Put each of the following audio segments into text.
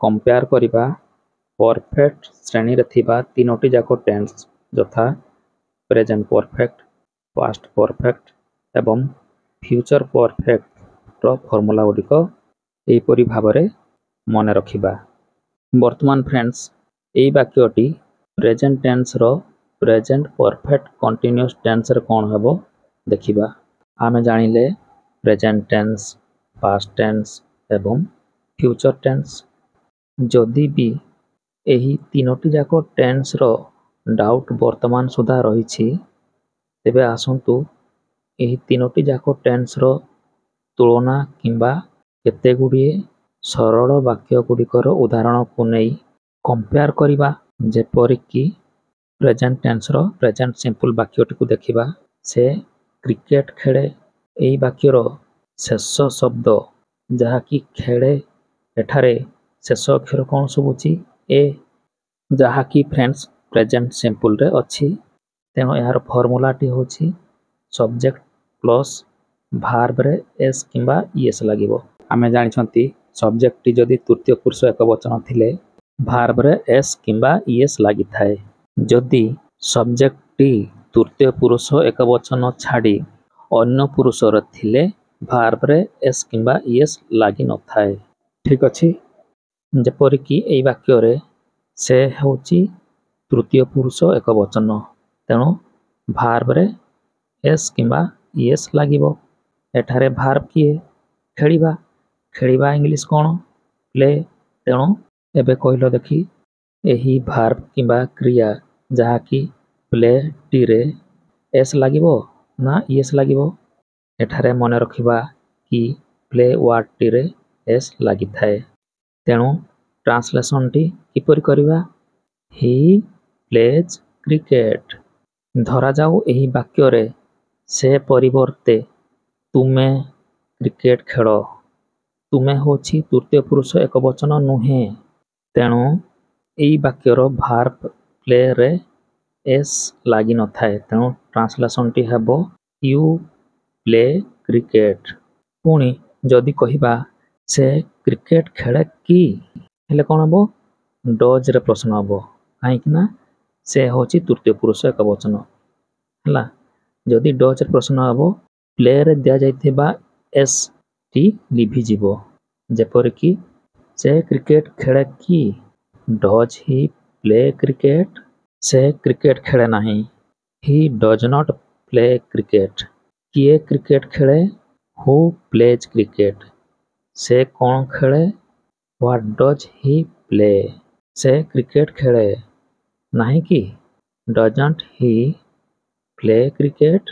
Compare करिबा perfect श्रेणी रे थिबा तीनोटी जाको टेंस यथा प्रेजेंट परफेक्ट, पास्ट परफेक्ट एवं फ्यूचर परफेक्ट रो फॉर्मूला गुडिको एपरि भाबरे मन रखिबा। वर्तमान फ्रेंड्स एई वाक्यटी प्रेजेंट टेंस रो प्रेजेंट परफेक्ट कंटीन्यूअस टेंस रे कोन हेबो देखिबा। आमे जानिले प्रेजेंट टेंस, पास्ट टेंस एवं फ्यूचर टेंस। जदि भी एही तीनोटी जाको टेंस रो डाउट वर्तमान सुधा रहिछि तेबे आसंतु एही तीनोटी जाको टेंस रो तुलना किंबा केते गुडिए सरल वाक्य गुडिकर उदाहरण को नै कंपेयर करिबा। जेपरि कि प्रेजेंट टेंस रो प्रेजेंट सिंपल वाक्यटी को देखिबा। से क्रिकेट खेले एई वाक्यर शेष शब्द जहा कि खेले एठारे शेष अक्षर कोन सुबुची ए, जहा कि फ्रेंड्स प्रेजेंट सिंपल रे अछि। तेनो यार फॉर्मूला टी होछि सब्जेक्ट प्लस वर्ब रे एस किंबा ईएस लागिवो। आमे जानि छंती सब्जेक्ट टी जदि तृतीय पुरुष एकवचन थिले वर्ब रे एस किंबा ईएस लागि थाए। जदि सब्जेक्ट टी तृतीय पुरुष एकवचन छाडी अन्य पुरुष रे थिले वर्ब रे एस किंबा ईएस लागि न थाए। ठीक अछि। जेपरि कि एई वाक्य रे से होछि तृतीय पुरुष एकवचन, तेणु वर्ब रे एस किंबा ईएस लागिवो। एठारे वर्ब किए खेलिबा, खेलिबा इंग्लिश कोन प्ले। तेणु एबे कहिलो देखि एही वर्ब किंबा क्रिया जहा कि प्ले टी रे एस लागिवो ना ईएस लागिवो। एठारे मने रखिबा कि प्ले वर्ड टी रे एस लागि थाए। तेणु ट्रांसलेशन टी किपरि करिबा ही प्लेज क्रिकेट। धरा जाऊ एही वाक्य रे से परिवर्ते तुमे क्रिकेट खेल। तुमे होछि तृतीय पुरुष एकवचन नुहे, तेणु एई वाक्यर वर्ब प्ले रे एस लागि न थाए। तेणु ट्रांसलेशन टी हेबो यू प्ले क्रिकेट। पुणी जदि कहिबा से क्रिकेट खेले कि हेले कोन हबो डज रे प्रश्न हबो, काहे कि ना से होछि तृतीय पुरुष एकवचन हला। जदि डज रे प्रश्न हबो प्ले रे दिया जाइथिबा एस टी लिभि जिवो। जेपर कि से क्रिकेट खेले कि डज ही प्ले क्रिकेट। से क्रिकेट खेले नाही, he does not play cricket. किए क्रिकेट खेले हु प्लेज क्रिकेट। से कौन खेले व्हाट डज ही प्ले। से क्रिकेट खेले नाही कि डजंट ही प्ले क्रिकेट।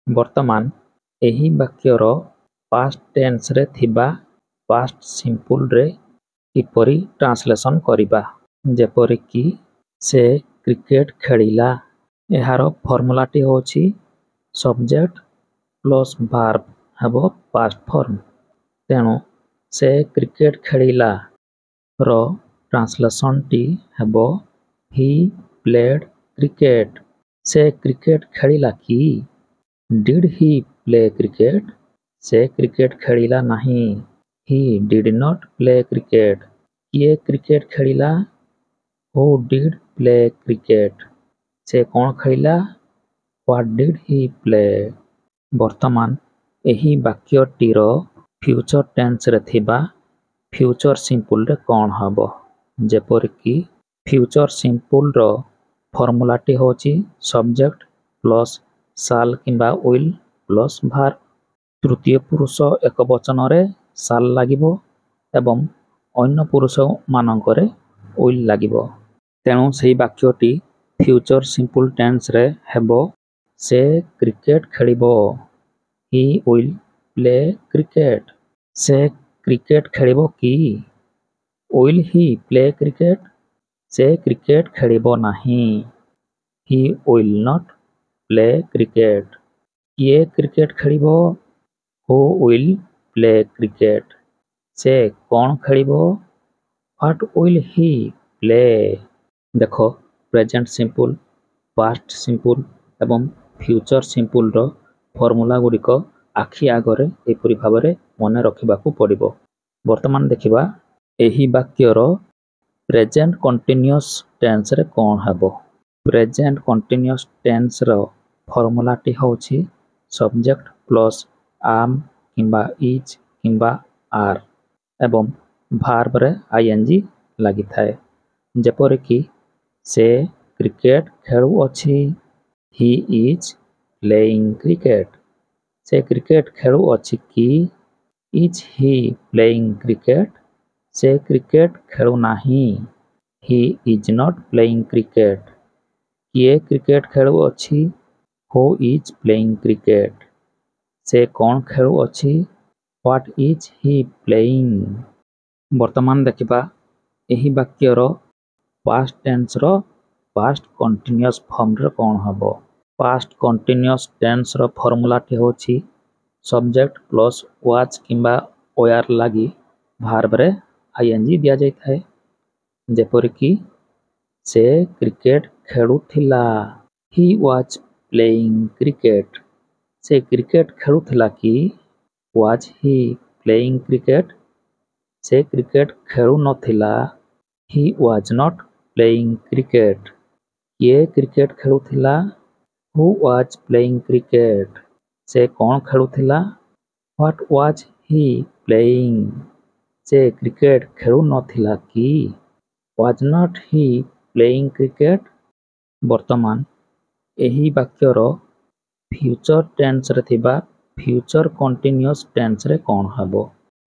वर्तमान एही वाक्यर पास्ट टेंस रे थिबा पास्ट सिंपल रे किपरि ट्रांसलेशन करिबा। जेपरि कि से क्रिकेट खेलिला। एहार फॉर्मूला टी होछि सब्जेक्ट प्लस वर्ब हेबो पास्ट फॉर्म। तेणु से क्रिकेट खेलिला रो ट्रांसलेशन टी हेबो ही प्लेड क्रिकेट। से क्रिकेट खेलिला कि डिड ही प्ले क्रिकेट। से क्रिकेट खेलिला नाही, he did not play cricket. किए क्रिकेट खेलिला हु डिड प्ले क्रिकेट। से कौन खेलिला व्हाट डिड ही प्ले। वर्तमान एही वाक्य टीर फ्यूचर टेंस रे थिबा फ्यूचर सिंपल रे कोन हबो। जेपर कि फ्यूचर सिंपल रो फॉर्मूला टी होछि सब्जेक्ट प्लस शाल किंबा विल प्लस वर्ब। तृतीय पुरुष एकवचन रे शाल लागिवो एवं अन्य पुरुष मानकरे विल लागिवो। तेणु सेही वाक्यटी फ्यूचर सिंपल टेंस रे हेबो से क्रिकेट खेलिबो, ही विल प्ले क्रिकेट। से क्रिकेट खेलिबो कि विल ही प्ले क्रिकेट। से क्रिकेट खेलिबो नाही, he will not play cricket. किए क्रिकेट खेलिबो हु विल प्ले क्रिकेट। से कौन खेलिबो व्हाट विल ही प्ले। देखो प्रेजेंट सिंपल, पास्ट सिंपल एवं फ्यूचर सिंपल रो फॉर्मूला गुडिक आखि आगरे एपरि भाबरे मने रखिबाकू पड़िबो। वर्तमान देखिबा ଏହି ବାକ୍ୟର ପ୍ରେଜେଣ୍ଟ କଣ୍ଟିନ୍ୟୁଅସ୍ ଟେନ୍ସରେ କ'ଣ ହେବ? ପ୍ରେଜେଣ୍ଟ କଣ୍ଟିନ୍ୟୁଅସ୍ ଟେନ୍ସର ଫର୍ମୁଲାଟି ହେଉଛି ସବଜେକ୍ଟ ପ୍ଲସ୍ am କିମ୍ବା ଇଜ୍ କିମ୍ବା ଆର୍ ଏବଂ ଭାର୍ବରେ ଆଇଏନ୍ଜି ଲାଗିଥାଏ। ଯେପରିକି ସେ କ୍ରିକେଟ ଖେଳୁଅଛି। He is playing cricket. ସେ କ୍ରିକେଟ ଖେଳୁଅଛି କି? Is he playing cricket? ସେ କ୍ରିକେଟ ଖେଳୁନାହିଁ। He is not playing cricket. କିଏ କ୍ରିକେଟ ଖେଳୁଅଛି? Who is playing cricket? ସେ କ'ଣ ଖେଳୁଅଛି? What is he playing? ବର୍ତ୍ତମାନ ଦେଖିବା ଏହି ବାକ୍ୟର ପାଷ୍ଟ ଟେନ୍ସର ପାଷ୍ଟ କଣ୍ଟିନ୍ୟୁଅସ୍ ଫର୍ମରେ କ'ଣ ହେବ। ପାଷ୍ଟ କଣ୍ଟିନ୍ୟୁଅସ୍ ଟେନ୍ସର ଫର୍ମୁଲାଟି ହେଉଛି ସବଜେକ୍ଟ ପ୍ଲସ୍ ୱାଜ୍ କିମ୍ବା ଓୟାର ଲାଗି ଭାର୍ବରେ ଆଇଏନ୍ଜି ଦିଆଯାଇଥାଏ। ଯେପରିକି ସେ କ୍ରିକେଟ ଖେଳୁଥିଲା। He was playing cricket. ସେ କ୍ରିକେଟ ଖେଳୁଥିଲା କି? Was he playing cricket? ସେ କ୍ରିକେଟ ଖେଳୁନଥିଲା। He was not playing cricket. କିଏ କ୍ରିକେଟ ଖେଳୁଥିଲା? Who was playing cricket? ସେ କ'ଣ ଖେଳୁଥିଲା? What was he playing? ସେ କ୍ରିକେଟ ଖେଳୁନଥିଲା କି? Was not he playing cricket? ବର୍ତ୍ତମାନ ଏହି ବାକ୍ୟର ଫ୍ୟୁଚର ଟେନ୍ସରେ ଥିବା ଫ୍ୟୁଚର କଣ୍ଟିନ୍ୟୁଅସ୍ ଟେନ୍ସରେ କ'ଣ ହେବ?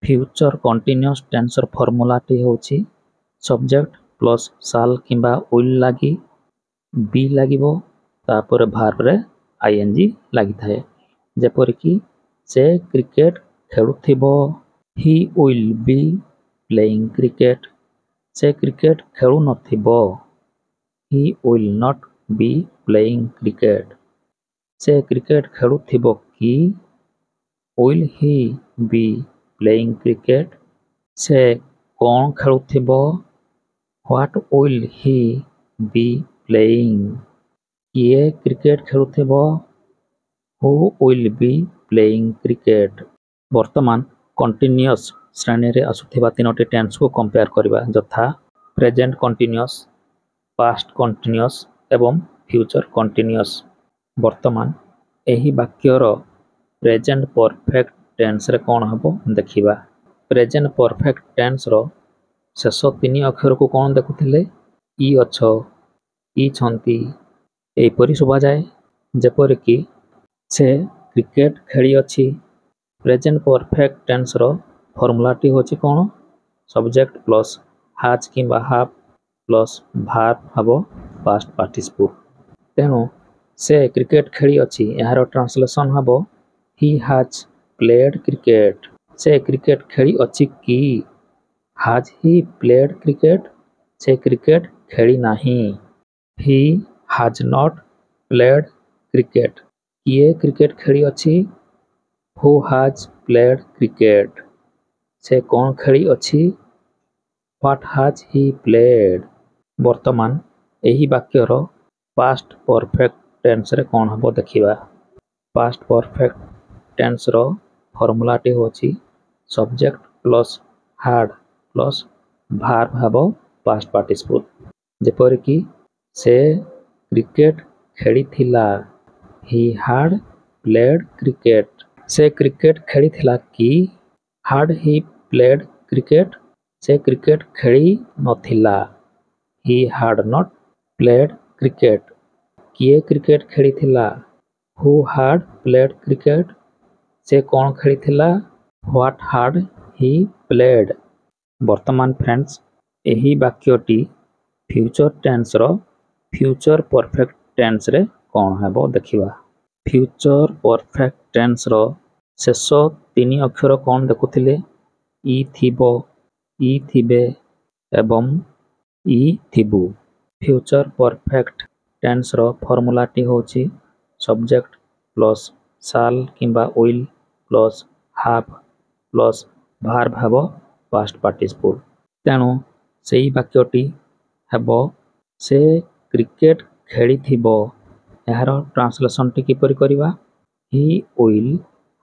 ଫ୍ୟୁଚର କଣ୍ଟିନ୍ୟୁଅସ୍ ଟେନ୍ସର ଫର୍ମୁଲାଟି ହେଉଛି ସବଜେକ୍ଟ ପ୍ଲସ୍ ସାଲ୍ କିମ୍ବା ୱିଲ୍ ଲାଗି ବି ଲାଗିବ, ତାପରେ ଭାର୍ବରେ ଆଇଏନ୍ଜି ଲାଗିଥାଏ। ଯେପରିକି ସେ କ୍ରିକେଟ ଖେଳୁଥିବ। He will be playing cricket. ସେ କ୍ରିକେଟ ଖେଳୁନଥିବ। He will not be playing cricket. ସେ କ୍ରିକେଟ ଖେଳୁଥିବ କି? Will he be playing cricket? ସେ କ'ଣ ଖେଳୁଥିବ? What will he be playing? କିଏ କ୍ରିକେଟ ଖେଳୁଥିବ? Who will be playing cricket? ବର୍ତ୍ତମାନ କଣ୍ଟିନ୍ୟୁଅସ୍ ଶ୍ରେଣୀରେ ଆସୁଥିବା ତିନୋଟି ଟେନ୍ସକୁ କମ୍ପେୟାର କରିବା, ଯଥା ପ୍ରେଜେଣ୍ଟ କଣ୍ଟିନ୍ୟୁଅସ୍, ପାଷ୍ଟ କଣ୍ଟିନ୍ୟୁଅସ୍ ଏବଂ ଫ୍ୟୁଚର କଣ୍ଟିନ୍ୟୁଅସ୍। ବର୍ତ୍ତମାନ ଏହି ବାକ୍ୟର ପ୍ରେଜେଣ୍ଟ ପରଫେକ୍ଟ ଟେନ୍ସରେ କ'ଣ ହେବ ଦେଖିବା। ପ୍ରେଜେଣ୍ଟ ପରଫେକ୍ଟ ଟେନ୍ସର ଶେଷ ତିନି ଅକ୍ଷରକୁ କ'ଣ ଦେଖୁଥିଲେ? ଇ ଅଛ, ଇ ଛନ୍ତି ଏହିପରି ଶୁଭାଯାଏ। ଯେପରିକି ସେ କ୍ରିକେଟ ଖେଳିଅଛି। ପ୍ରେଜେଣ୍ଟ ପରଫେକ୍ଟ ଟେନ୍ସର ଫର୍ମୁଲାଟି ହେଉଛି କ'ଣ? ସବଜେକ୍ଟ ପ୍ଲସ୍ ହାଜ୍ କିମ୍ବା ହାଭ୍ ପ୍ଲସ୍ ଭାର୍ବ ହେବ ପାଷ୍ଟ ପାର୍ଟିସିପଲ୍। ତେଣୁ ସେ କ୍ରିକେଟ ଖେଳିଅଛି, ଏହାର ଟ୍ରାନ୍ସଲେସନ୍ ହେବ ହି ହାଜ୍ ପ୍ଲେଡ୍ କ୍ରିକେଟ। ସେ କ୍ରିକେଟ ଖେଳିଅଛି କି? Has he played cricket? ସେ କ୍ରିକେଟ ଖେଳିନାହିଁ। He has not played cricket. କିଏ କ୍ରିକେଟ ଖେଳିଅଛି? Who has played cricket? ସେ କ'ଣ ଖେଳିଅଛି? What has he played? ବର୍ତ୍ତମାନ ଏହି ବାକ୍ୟର ପାଷ୍ଟ ପରଫେକ୍ଟ ଟେନ୍ସରେ କ'ଣ ହେବ ଦେଖିବା। ପାଷ୍ଟ ପରଫେକ୍ଟ ଟେନ୍ସର ଫର୍ମୁଲାଟି ହେଉଛି subject plus had plus verb ହେବ ପାଷ୍ଟ ପାର୍ଟିସିପଲ୍। ଯେପରିକି ସେ କ୍ରିକେଟ ଖେଳିଥିଲା। He had played cricket. ସେ କ୍ରିକେଟ ଖେଳିଥିଲା କି? Had he played cricket? ସେ କ୍ରିକେଟ ଖେଳି ନଥିଲା। He had not played cricket. କିଏ କ୍ରିକେଟ ଖେଳିଥିଲା? Who had played cricket? ସେ କ'ଣ ଖେଳିଥିଲା? What had he played? ବର୍ତ୍ତମାନ ଫ୍ରେଣ୍ଡସ୍, ଏହି ବାକ୍ୟଟି ଫ୍ୟୁଚର ଟେନ୍ସର ଫ୍ୟୁଚର ପରଫେକ୍ଟ ଟେନ୍ସରେ କ'ଣ ହେବ ଦେଖିବା। ଫ୍ୟୁଚର ପରଫେକ୍ଟ ଟେନ୍ସର ଶେଷ ତିନି ଅକ୍ଷର କ'ଣ ଦେଖୁଥିଲେ? ଇ ଥିବ, ଇ ଥିବେ ଏବଂ ଇ ଥିବୁ। ଫ୍ୟୁଚର ପରଫେକ୍ଟ ଟେନ୍ସର ଫର୍ମୁଲାଟି ହେଉଛି ସବଜେକ୍ଟ ପ୍ଲସ୍ ସାଲ୍ କିମ୍ବା will plus have plus verb ହେବ ପାଷ୍ଟ ପାର୍ଟିସିପଲ୍। ତେଣୁ ସେହି ବାକ୍ୟଟି ହେବ ସେ କ୍ରିକେଟ ଖେଳିଥିବ। ଏହାର ଟ୍ରାନ୍ସଲେସନ୍ଟି କିପରି କରିବା? He will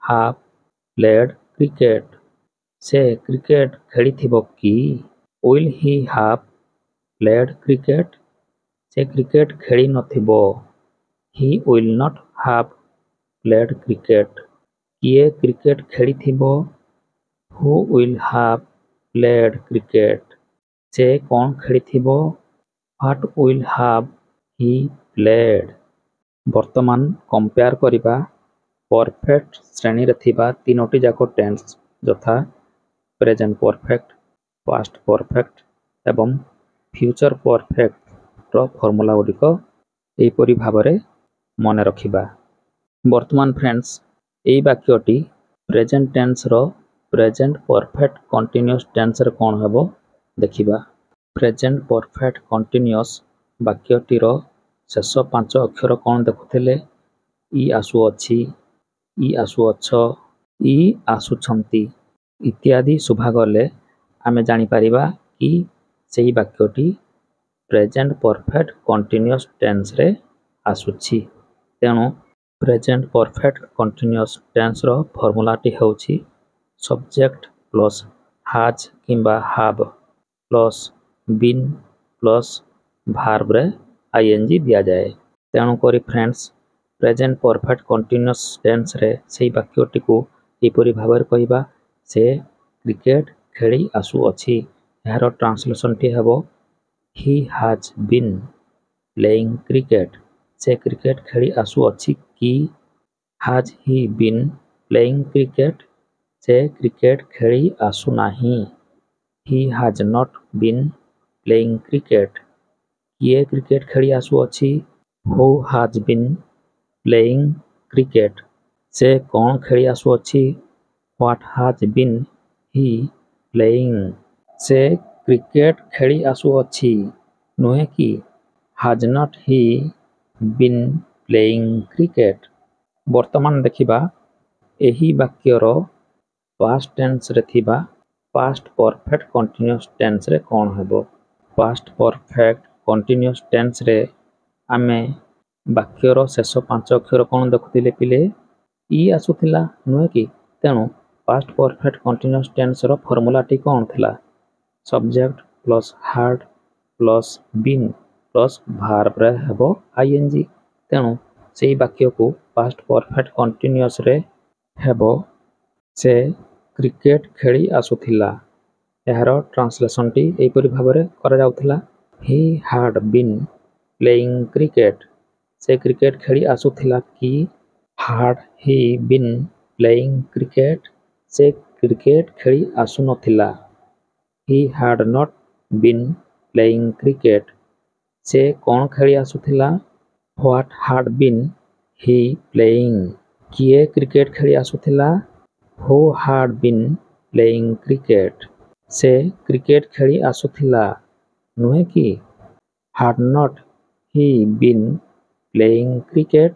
have played cricket. ସେ କ୍ରିକେଟ ଖେଳିଥିବ କି? will he have played cricket? ସେ କ୍ରିକେଟ ଖେଳି ନଥିବ। He will not have played cricket. କିଏ କ୍ରିକେଟ ଖେଳିଥିବ? Who will have played cricket? ସେ କ'ଣ ଖେଳିଥିବ? What will have he played? ବର୍ତ୍ତମାନ କମ୍ପେୟାର କରିବା ପରଫେକ୍ଟ ଶ୍ରେଣୀରେ ଥିବା ତିନୋଟି ଯାକ ଟେନ୍ସ ଯଥା ପ୍ରେଜେଣ୍ଟ ପରଫେକ୍ଟ, ପାଷ୍ଟ ପରଫେକ୍ଟ ଏବଂ ଫ୍ୟୁଚର ପରଫେକ୍ଟର ଫର୍ମୁଲା ଗୁଡ଼ିକ ଏହିପରି ଭାବରେ ମନେ ରଖିବା। ବର୍ତ୍ତମାନ ଫ୍ରେଣ୍ଡସ୍ ଏହି ବାକ୍ୟଟି ପ୍ରେଜେଣ୍ଟ ଟେନ୍ସର ପ୍ରେଜେଣ୍ଟ ପରଫେକ୍ଟ କଣ୍ଟିନ୍ୟୁଅସ୍ ଟେନ୍ସରେ କ'ଣ ହେବ ଦେଖିବା। ପ୍ରେଜେଣ୍ଟ ପରଫେକ୍ଟ କଣ୍ଟିନ୍ୟୁଅସ୍ ବାକ୍ୟଟିର ଶେଷ 5 ଅକ୍ଷର କ'ଣ ଦେଖୁଥିଲେ? ଇ ଆସୁଅଛି, ଇ ଆସୁଅଛ, ଇ ଆସୁଛନ୍ତି ଇତ୍ୟାଦି ଶୁଭାଗଲେ ଆମେ ଜାଣିପାରିବା କି ସେହି ବାକ୍ୟଟି ପ୍ରେଜେଣ୍ଟ ପରଫେକ୍ଟ କଣ୍ଟିନ୍ୟୁଅସ୍ ଟେନ୍ସରେ ଆସୁଛି। ତେଣୁ ପ୍ରେଜେଣ୍ଟ ପରଫେକ୍ଟ କଣ୍ଟିନ୍ୟୁଅସ୍ ଟେନ୍ସର ଫର୍ମୁଲାଟି ହେଉଛି ସବଜେକ୍ଟ ପ୍ଲସ୍ ହାଜ୍ କିମ୍ବା ହାବ୍ ପ୍ଲସ୍ ବିନ୍ ପ୍ଲସ୍ ଭାର୍ବରେ ଆଇଏନ୍ଜି ଦିଆଯାଏ। ତେଣୁକରି ଫ୍ରେଣ୍ଡସ୍ ପ୍ରେଜେଣ୍ଟ ପରଫେକ୍ଟ କଣ୍ଟିନ୍ୟୁଅସ୍ ଟେନ୍ସରେ ସେହି ବାକ୍ୟଟିକୁ ଏପରି ଭାବରେ କହିବା, ସେ କ୍ରିକେଟ ଖେଳି ଆସୁଅଛି। ଏହାର ଟ୍ରାନ୍ସଲେସନଟି ହେବ he has been playing cricket. ସେ କ୍ରିକେଟ ଖେଳି ଆସୁଅଛି କି? Has he been playing cricket? ସେ କ୍ରିକେଟ ଖେଳି ଆସୁନାହିଁ। He has not been playing cricket. କିଏ କ୍ରିକେଟ ଖେଳି ଆସୁଅଛି? Who has been playing cricket? ସେ କ'ଣ ଖେଳି ଆସୁଅଛି? What has been he playing? ସେ କ୍ରିକେଟ ଖେଳି ଆସୁଅଛି ନୁହେଁ କି? Has not he been playing cricket? ବର୍ତ୍ତମାନ ଦେଖିବା ଏହି ବାକ୍ୟର ପାଷ୍ଟ ଟେନ୍ସରେ ଥିବା ପାଷ୍ଟ ପରଫେକ୍ଟ କଣ୍ଟିନ୍ୟୁଅସ୍ ଟେନ୍ସରେ କ'ଣ ହେବ। ପାଷ୍ଟ ପରଫେକ୍ଟ କଣ୍ଟିନ୍ୟୁଅସ୍ ଟେନ୍ସରେ ଆମେ ବାକ୍ୟର ଶେଷ 5 ଅକ୍ଷର କ'ଣ ଦେଖୁଥିଲେ ପିଲେ? ଇ ଆସୁଥିଲା ନୁହେଁ କି? ତେଣୁ ପାଷ୍ଟ ପରଫେକ୍ଟ କଣ୍ଟିନ୍ୟୁଅସ୍ ଟେନ୍ସର ଫର୍ମୁଲାଟି କ'ଣ ଥିଲା? Subject plus had plus been plus ଭାର୍ବରେ ହେବ ଆଇଏନ୍ଜି। ତେଣୁ ସେହି ବାକ୍ୟକୁ ପାଷ୍ଟ ପରଫେକ୍ଟ କଣ୍ଟିନ୍ୟୁଅସ୍ରେ ହେବ ସେ କ୍ରିକେଟ ଖେଳି ଆସୁଥିଲା। ଏହାର ଟ୍ରାନ୍ସଲେସନଟି ଏହିପରି ଭାବରେ କରାଯାଉଥିଲା he had been playing cricket. ସେ କ୍ରିକେଟ ଖେଳି ଆସୁଥିଲା କି? Had he been playing cricket? ସେ କ୍ରିକେଟ ଖେଳି ଆସୁନଥିଲା। He had not been playing cricket. ସେ କ'ଣ ଖେଳି ଆସୁଥିଲା? What had been he playing? କିଏ କ୍ରିକେଟ ଖେଳି ଆସୁଥିଲା? Who had been playing cricket? ସେ କ୍ରିକେଟ ଖେଳି ଆସୁଥିଲା ନୁହେଁ କି? Had not he been playing cricket?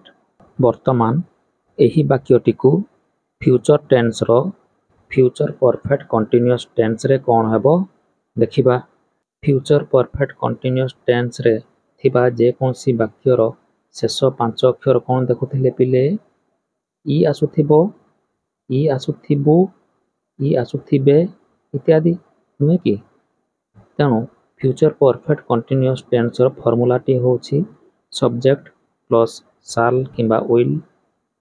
ବର୍ତ୍ତମାନ ଏହି ବାକ୍ୟଟିକୁ ଫ୍ୟୁଚର ଟେନ୍ସର ଫ୍ୟୁଚର ପରଫେକ୍ଟ କଣ୍ଟିନ୍ୟୁଅସ୍ ଟେନ୍ସରେ କ'ଣ ହେବ ଦେଖିବା। ଫ୍ୟୁଚର ପରଫେକ୍ଟ କଣ୍ଟିନ୍ୟୁଅସ୍ ଟେନ୍ସରେ ଥିବା ଯେକୌଣସି ବାକ୍ୟର ଶେଷ 5 ଅକ୍ଷର କ'ଣ ଦେଖୁଥିଲେ ପିଲେ? ଇ ଆସୁଥିବ, ଇ ଆସୁଥିବୁ, ଇ ଆସୁଥିବେ ଇତ୍ୟାଦି ନୁହେଁ କି? ତେଣୁ ଫ୍ୟୁଚର ପରଫେକ୍ଟ କଣ୍ଟିନ୍ୟୁଅସ୍ ଟେନ୍ସର ଫର୍ମୁଲାଟି ହେଉଛି ସବଜେକ୍ଟ ପ୍ଲସ୍ ସାଲ୍ କିମ୍ବା will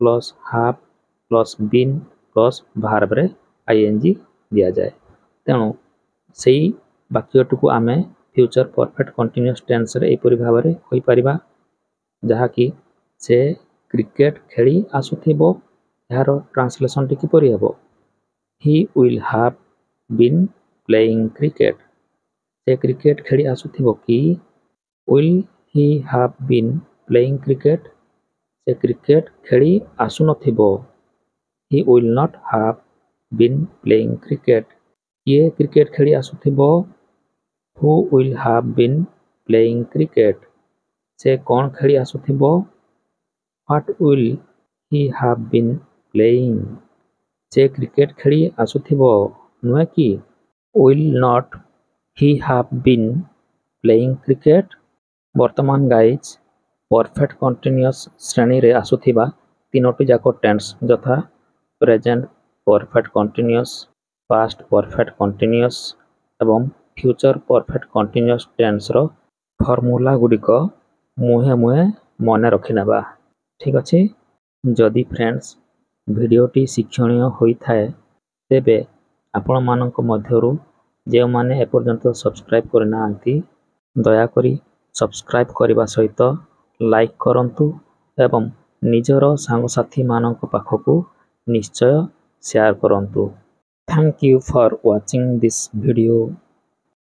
plus have plus been plus ଭାର୍ବରେ ଆଇଏନ୍ଜି ଦିଆଯାଏ। ତେଣୁ ସେହି ବାକ୍ୟଟିକୁ ଆମେ ଫ୍ୟୁଚର ପରଫେକ୍ଟ କଣ୍ଟିନ୍ୟୁଅସ୍ ଟେନ୍ସରେ ଏପରି ଭାବରେ କହିପାରିବା, ଯାହାକି ସେ କ୍ରିକେଟ ଖେଳି ଆସୁଥିବ। ଏହାର ଟ୍ରାନ୍ସଲେସନଟି କିପରି ହେବ? He will have been playing cricket. ସେ କ୍ରିକେଟ ଖେଳି ଆସୁଥିବ କି? Will he have been playing cricket? ସେ କ୍ରିକେଟ ଖେଳି ଆସୁନଥିବ। He will not have been playing cricket. କିଏ କ୍ରିକେଟ ଖେଳି ଆସୁଥିବ? Who will have been playing cricket? ସେ କ'ଣ ଖେଳି ଆସୁଥିବ? What will he have been playing? ସେ କ୍ରିକେଟ ଖେଳି ଆସୁଥିବ ନୁହେଁ କି? Will not he have been playing cricket? ବର୍ତ୍ତମାନ ଗାଇଜ୍ ପରଫେକ୍ଟ କଣ୍ଟିନ୍ୟୁଅସ୍ ଶ୍ରେଣୀରେ ଆସୁଥିବା ତିନୋଟି ଯାକ ଟେନ୍ସ ଯଥା present perfect continuous, past perfect continuous ଏବଂ फ्यूचर परफेक्ट कंटिन्यूअस टेन्स रो फॉर्मूला गुड़िक मुहे मुहे मन रखिनेबा। ठीक अच्छे। जदि फ्रेंड्स भिडियोटी शिक्षणीय होता है तेबे आपण मानक मध्यरु जे माने एपर्यंत सब्सक्राइब करना दयाकरी सब्सक्राइब करने सहित लाइक करंतु एवं निजर सांगसाथी मानक पाखकु निश्चय शेयर करंतु। Thank you for watching this video.